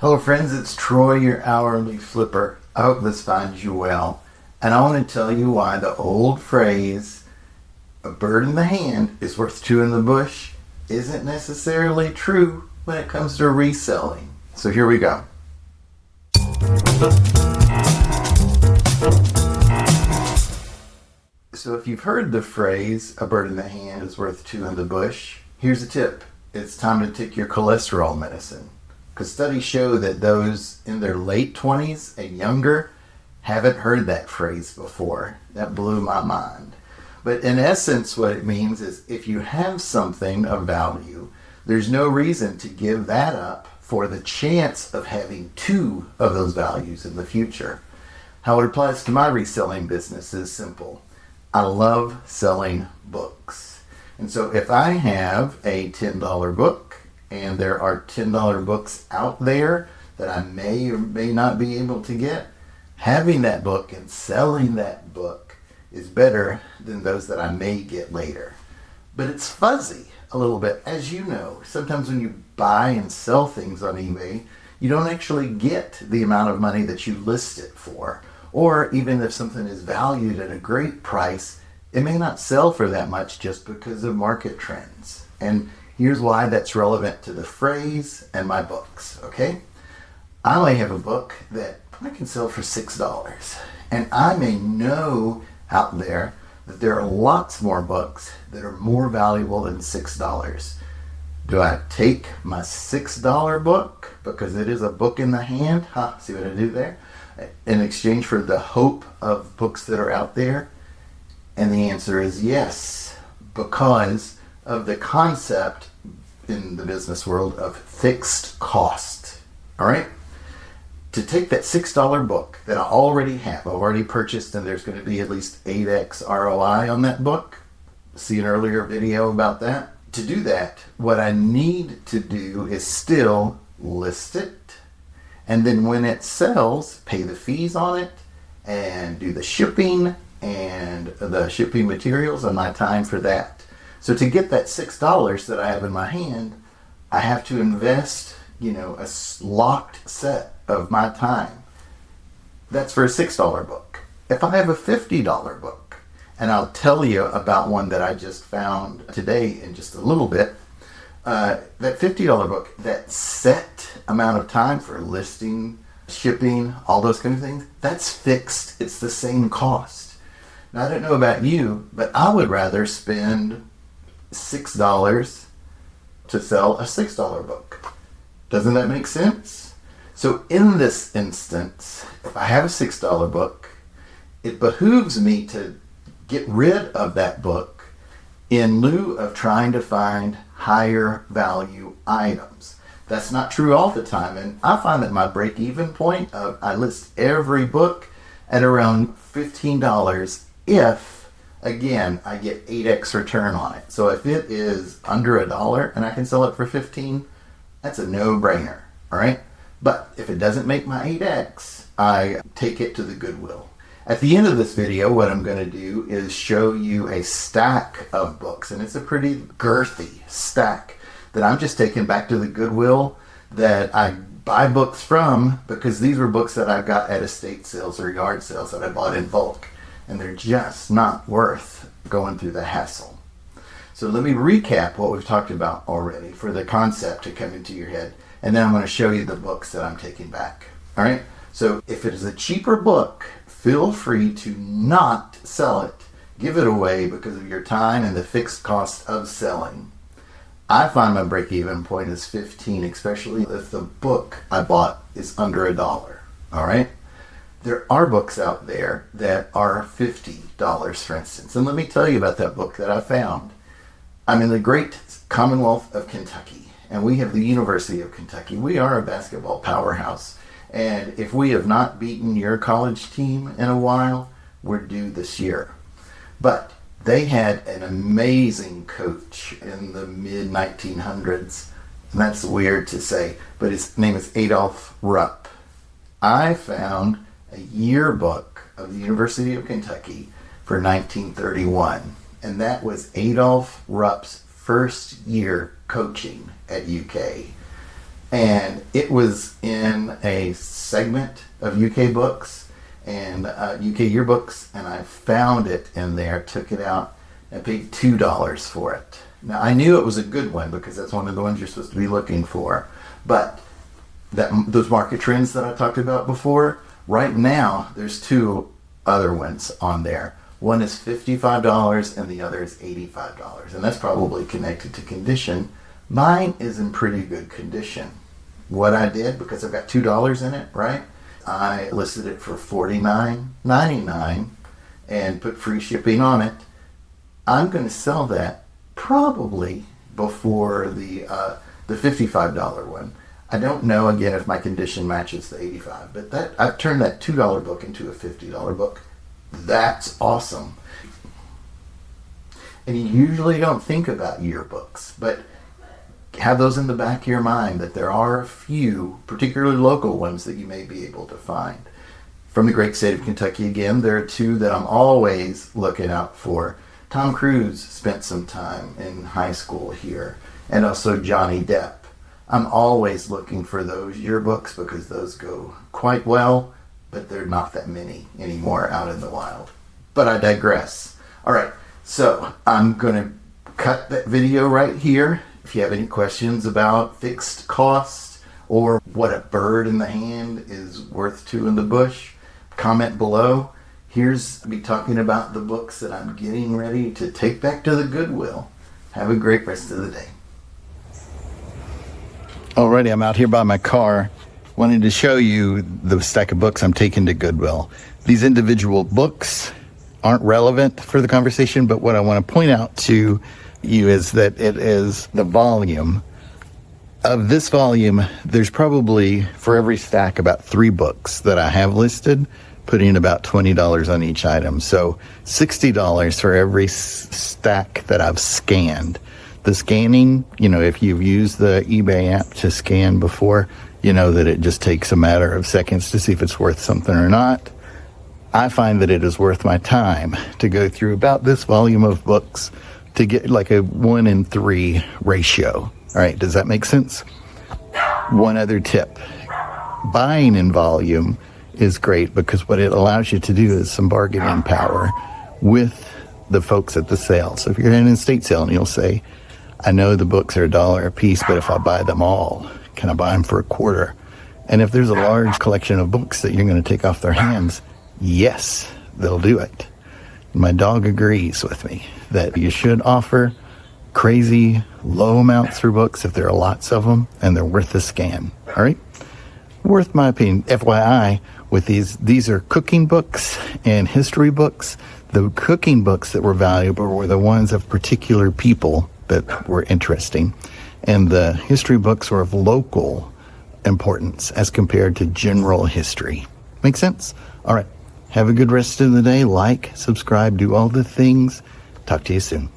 Hello friends, it's Troy, your hourly flipper. I hope this finds you well. And I want to tell you why the old phrase, a bird in the hand is worth two in the bush, isn't necessarily true when it comes to reselling. So here we go. So if you've heard the phrase, a bird in the hand is worth two in the bush, here's a tip. It's time to take your cholesterol medicine. Because studies show that those in their late 20s and younger haven't heard that phrase before. That blew my mind. But in essence, what it means is if you have something of value, there's no reason to give that up for the chance of having two of those values in the future. How it applies to my reselling business is simple. I love selling books. And so if I have a $10 book, and there are $10 books out there that I may or may not be able to get, having that book and selling that book is better than those that I may get later. But it's fuzzy a little bit. As you know, sometimes when you buy and sell things on eBay, you don't actually get the amount of money that you list it for. Or even if something is valued at a great price, it may not sell for that much just because of market trends. And here's why that's relevant to the phrase and my books, okay? I may have a book that I can sell for $6. And I may know out there that there are lots more books that are more valuable than $6. Do I take my $6 book, because it is a book in the hand, see what I do there, in exchange for the hope of books that are out there? And the answer is yes, because of the concept in the business world of fixed cost. All right? To take that $6 book that I already have, I've already purchased, and there's going to be at least 8x ROI on that book. See an earlier video about that. To do that, what I need to do is still list it, and then when it sells, pay the fees on it, and do the shipping and the shipping materials and my time for that. So to get that $6 that I have in my hand, I have to invest, a locked set of my time. That's for a $6 book. If I have a $50 book, and I'll tell you about one that I just found today in just a little bit, that $50 book, that set amount of time for listing, shipping, all those kind of things, that's fixed. It's the same cost. Now, I don't know about you, but I would rather spend $6 to sell a $6 book. Doesn't that make sense? So in this instance, if I have a $6 book, it behooves me to get rid of that book in lieu of trying to find higher value items. That's not true all the time, and I find that my break-even point of I list every book at around $15 if, again, I get 8x return on it. So if it is under $1 and I can sell it for 15, that's a no-brainer, all right? But if it doesn't make my 8x, I take it to the Goodwill. At the end of this video, what I'm going to do is show you a stack of books, and it's a pretty girthy stack that I'm just taking back to the Goodwill that I buy books from, because these were books that I got at estate sales or yard sales that I bought in bulk. And they're just not worth going through the hassle. So let me recap what we've talked about already for the concept to come into your head. And then I'm going to show you the books that I'm taking back. All right? So if it is a cheaper book, feel free to not sell it. Give it away because of your time and the fixed cost of selling. I find my break-even point is 15, especially if the book I bought is under $1. All right? There are books out there that are $50, for instance. And let me tell you about that book that I found. I'm in the great Commonwealth of Kentucky, and we have the University of Kentucky. We are a basketball powerhouse. And if we have not beaten your college team in a while, we're due this year. But they had an amazing coach in the mid-1900s. And that's weird to say, but his name is Adolph Rupp. I found a yearbook of the University of Kentucky for 1931. And that was Adolph Rupp's first year coaching at UK. And it was in a segment of UK books and UK yearbooks, and I found it in there, took it out, and paid $2 for it. Now, I knew it was a good one because that's one of the ones you're supposed to be looking for. But those market trends that I talked about before, right now, there's two other ones on there. One is $55 and the other is $85. And that's probably connected to condition. Mine is in pretty good condition. What I did, because I've got $2 in it, right? I listed it for $49.99 and put free shipping on it. I'm going to sell that probably before the $55 one. I don't know, again, if my condition matches the $85, but I've turned that $2 book into a $50 book. That's awesome. And you usually don't think about yearbooks, but have those in the back of your mind that there are a few, particularly local ones, that you may be able to find. From the great state of Kentucky again, there are two that I'm always looking out for. Tom Cruise spent some time in high school here, and also Johnny Depp. I'm always looking for those yearbooks because those go quite well, but there are not that many anymore out in the wild. But I digress. All right, so I'm going to cut that video right here. If you have any questions about fixed costs or what a bird in the hand is worth two in the bush, comment below. Here's me talking about the books that I'm getting ready to take back to the Goodwill. Have a great rest of the day. Alrighty, I'm out here by my car. Wanted to show you the stack of books I'm taking to Goodwill. These individual books aren't relevant for the conversation, but what I want to point out to you is that it is the volume. Of this volume, there's probably, for every stack, about 3 books that I have listed, putting about $20 on each item. So $60 for every stack that I've scanned. The scanning, if you've used the eBay app to scan before, you know that it just takes a matter of seconds to see if it's worth something or not. I find that it is worth my time to go through about this volume of books to get like a 1-in-3 ratio. All right, does that make sense? One other tip. Buying in volume is great because what it allows you to do is some bargaining power with the folks at the sale. So if you're in an estate sale and you'll say, I know the books are $1 a piece, but if I buy them all, can I buy them for $0.25? And if there's a large collection of books that you're going to take off their hands, yes, they'll do it. My dog agrees with me that you should offer crazy low amounts for books if there are lots of them and they're worth the scan. All right? Worth my opinion. FYI, with these are cooking books and history books. The cooking books that were valuable were the ones of particular people that were interesting. And the history books were of local importance as compared to general history. Make sense? All right. Have a good rest of the day. Like, subscribe, do all the things. Talk to you soon.